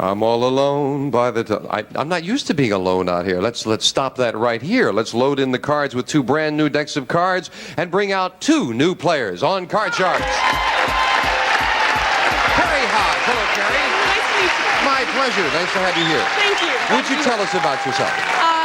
I'm all alone by the time. I'm not used to being alone out here. Let's stop that right here. Let's load in the cards with two brand new decks of cards and bring out two new players on Card Sharks. Carrie Hodge. Hello, Carrie. Nice to meet you. My pleasure. Nice to have you here. Thank you. Would you tell us about yourself?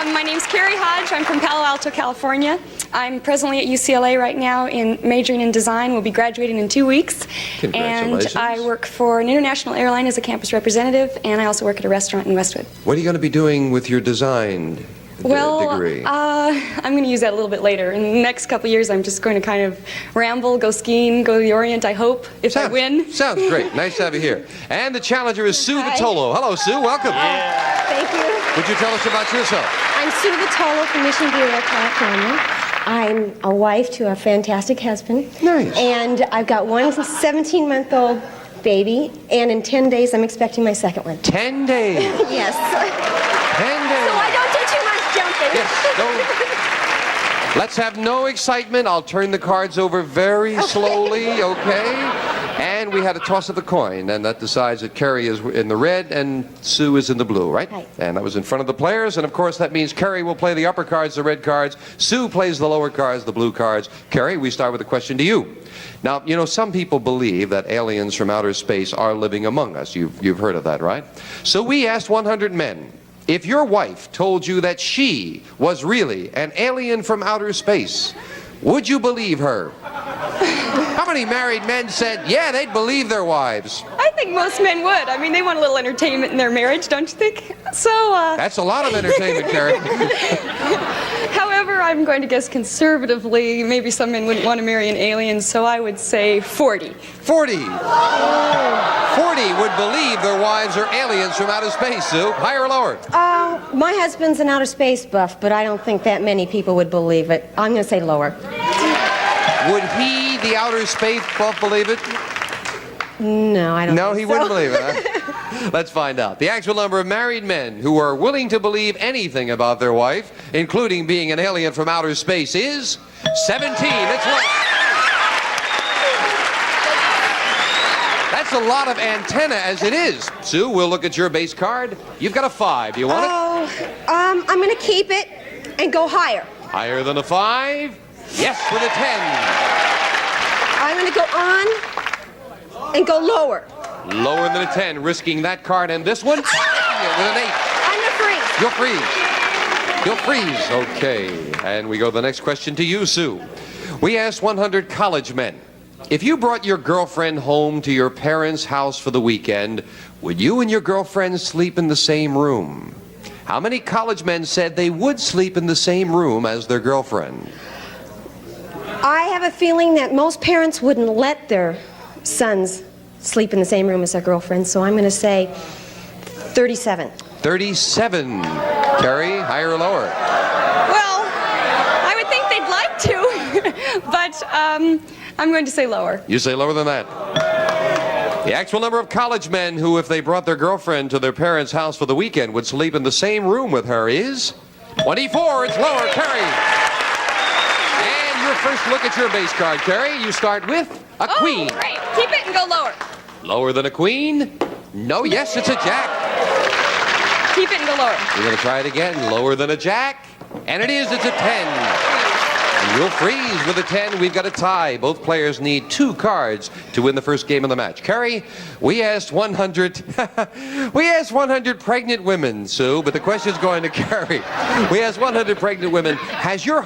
My name's Carrie Hodge. I'm from Palo Alto, California. I'm presently at UCLA right now majoring in design. We'll be graduating in 2 weeks. Congratulations. And I work for an international airline as a campus representative, and I also work at a restaurant in Westwood. What are you going to be doing with your design degree? I'm going to use that a little bit later. In the next couple of years, I'm just going to kind of ramble, go skiing, go to the Orient, I hope, if I win. Sounds great. Nice to have you here. And the challenger is Sue Vitolo. Hello, Sue. Welcome. Thank you. Would you tell us about yourself? I'm Sue Vitolo from Mission Viejo, California. I'm a wife to a fantastic husband. Nice. And I've got one 17-month-old baby, and in 10 days I'm expecting my second one. 10 days. Yes. 10 days. So I don't do too much jumping. Yes. Let's have no excitement. I'll turn the cards over very slowly, okay? And we had a toss of the coin, and that decides that Carrie is in the red and Sue is in the blue, right? Right. And that was in front of the players, and of course that means Carrie will play the upper cards, the red cards. Sue plays the lower cards, the blue cards. Carrie, we start with a question to you. Now, you know, some people believe that aliens from outer space are living among us. You've heard of that, right? So we asked 100 men, if your wife told you that she was really an alien from outer space, would you believe her? How many married men said, yeah, they'd believe their wives? I think most men would. I mean, they want a little entertainment in their marriage, don't you think? So, That's a lot of entertainment, Carrie. however, I'm going to guess conservatively, maybe some men wouldn't want to marry an alien, so I would say 40. 40. 40 would believe their wives are aliens from outer space, Sue. Higher or lower? My husband's an outer space buff, but I don't think that many people would believe it. I'm going to say lower. Would he, the outer space buff, believe it? No, I don't No, think he so. wouldn't believe it, huh? Let's find out. The actual number of married men who are willing to believe anything about their wife, including being an alien from outer space, is 17. It's low. That's a lot of antenna as it is. Sue, we'll look at your base card. You've got a 5. Do you want it? I'm going to keep it and go higher. Higher than a 5? Yes, with a 10. I'm going to go on and go lower. Lower than a 10, risking that card and this one with an 8. I'm going to freeze. You'll freeze. You'll freeze. Okay. And we go to the next question to you, Sue. We asked 100 college men, if you brought your girlfriend home to your parents' house for the weekend, would you and your girlfriend sleep in the same room? How many college men said they would sleep in the same room as their girlfriend? I have a feeling that most parents wouldn't let their sons sleep in the same room as their girlfriends, so I'm going to say 37. 37. Carrie, higher or lower? Well, I would think they'd like to, but I'm going to say lower. You say lower than that. The actual number of college men who, if they brought their girlfriend to their parents' house for the weekend, would sleep in the same room with her is 24. It's lower, Carrie. And your first look at your base card, Carrie. You start with a queen. Oh, great. Keep it and go lower. Lower than a queen? No, yes, it's a jack. Keep it and go lower. You're going to try it again. Lower than a jack. And it is. It's a 10. And you'll freeze with a 10. We've got a tie. Both players need 2 cards to win the first game of the match. Carrie, we asked 100 pregnant women, Sue, but the question's going to Carrie. We asked 100 pregnant women, was your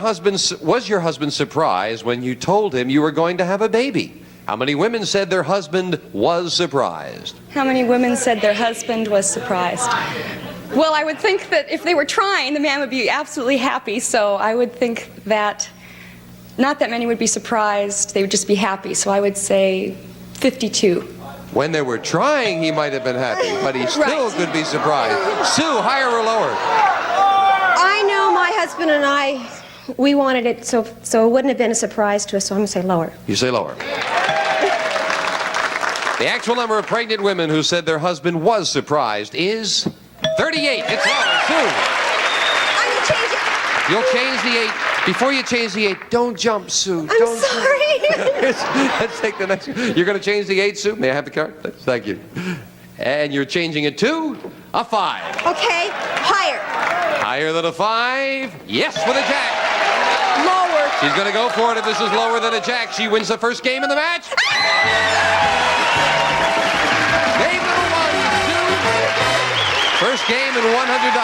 husband surprised when you told him you were going to have a baby? How many women said their husband was surprised? How many women said their husband was surprised? Well, I would think that if they were trying, the man would be absolutely happy, so I would think that not that many would be surprised, they would just be happy, so I would say 52. When they were trying, he might have been happy, but he still could be surprised. Sue, higher or lower? I know my husband and I, we wanted it, so it wouldn't have been a surprise to us, so I'm going to say lower. You say lower. The actual number of pregnant women who said their husband was surprised is 38. It's lower, Sue. I'm going to change it. You'll change the 8. Before you change the 8, don't jump, Sue. I'm sorry. Let's take the next. You're going to change the 8, Sue? May I have the card? Thank you. And you're changing it to a 5. Okay, higher. Higher than a 5? Yes, with a jack. Lower. She's going to go for it. If this is lower than a jack, she wins the first game in the match. Game number 1, 2. First game and $100.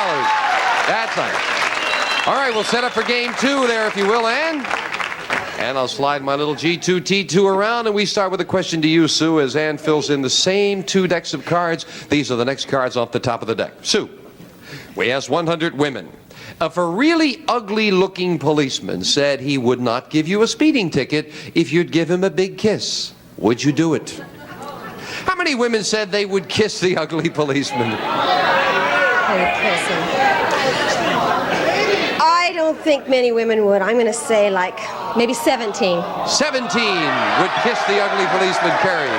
That's nice. All right, we'll set up for game 2 there, if you will, Ann. And I'll slide my little G2T2 around, and we start with a question to you, Sue, as Ann fills in the same 2 decks of cards. These are the next cards off the top of the deck. Sue, we asked 100 women. If a really ugly-looking policeman said he would not give you a speeding ticket if you'd give him a big kiss, would you do it? How many women said they would kiss the ugly policeman? I don't think many women would. I'm going to say like maybe 17. 17 would kiss the ugly policeman, Carrie.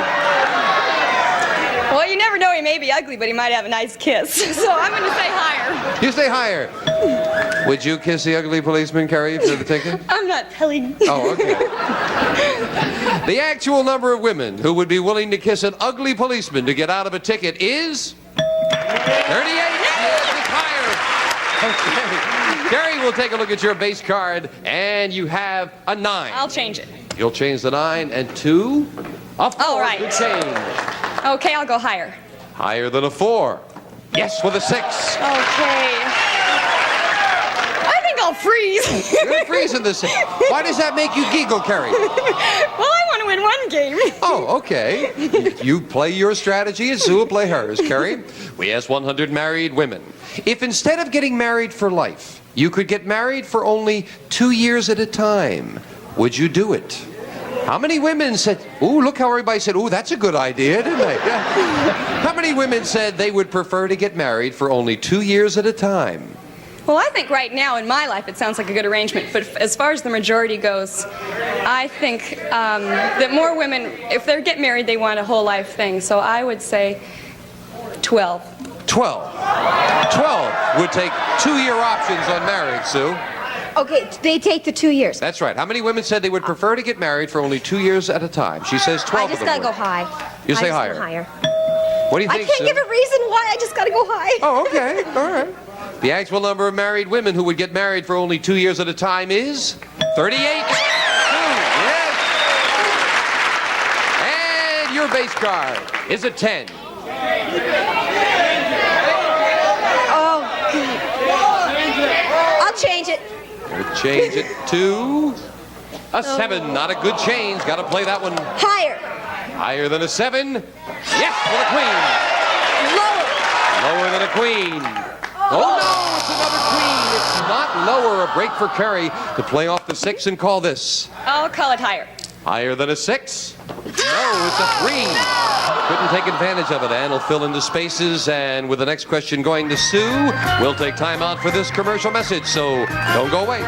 Well, you never know. He may be ugly, but he might have a nice kiss. So I'm going to say higher. You say higher. Would you kiss the ugly policeman, Carrie, for the ticket? I'm not telling. Oh, okay. The actual number of women who would be willing to kiss an ugly policeman to get out of a ticket is 38. Yes, it's higher. Okay. Carrie, we'll take a look at your base card, and you have a 9. I'll change it. You'll change the 9 and 2. A 4. All right. Good change. Okay, I'll go higher. Higher than a 4. Yes, with a 6. Okay. I think I'll freeze. You're freezing this. Why does that make you giggle, Carrie? Well, I want to win one game. Oh, okay. You play your strategy and Sue will play hers. Carrie, we asked 100 married women. If instead of getting married for life, you could get married for only 2 years at a time, would you do it? How many women said, ooh, look how everybody said, ooh, that's a good idea, didn't they? Yeah. How many women said they would prefer to get married for only 2 years at a time? Well, I think right now in my life it sounds like a good arrangement, but as far as the majority goes, I think that more women, if they get married, they want a whole life thing. So I would say 12. 12. 12 would take 2-year options on marriage, Sue. Okay, they take the 2 years. That's right. How many women said they would prefer to get married for only 2 years at a time? She says 12 I of just them got to go would. high. You say I just higher. go higher. What do you I think, can't Sue? give a reason why. I just got to go high. Oh, okay. All right. The actual number of married women who would get married for only 2 years at a time is 38. Yes. And your base card is a 10. Oh, I'll change it. We'll change it to a 7. Not a good change. Got to play that one Higher. higher than a 7. Yes, with a queen. Lower. Lower than a queen. Oh no, it's another queen. It's not lower. A break for Carrie to play off the 6 and call this. I'll call it higher. Higher than a 6? No, it's a 3. Couldn't take advantage of it. Ann will fill in the spaces, and with the next question going to Sue, we'll take time out for this commercial message, so don't go away.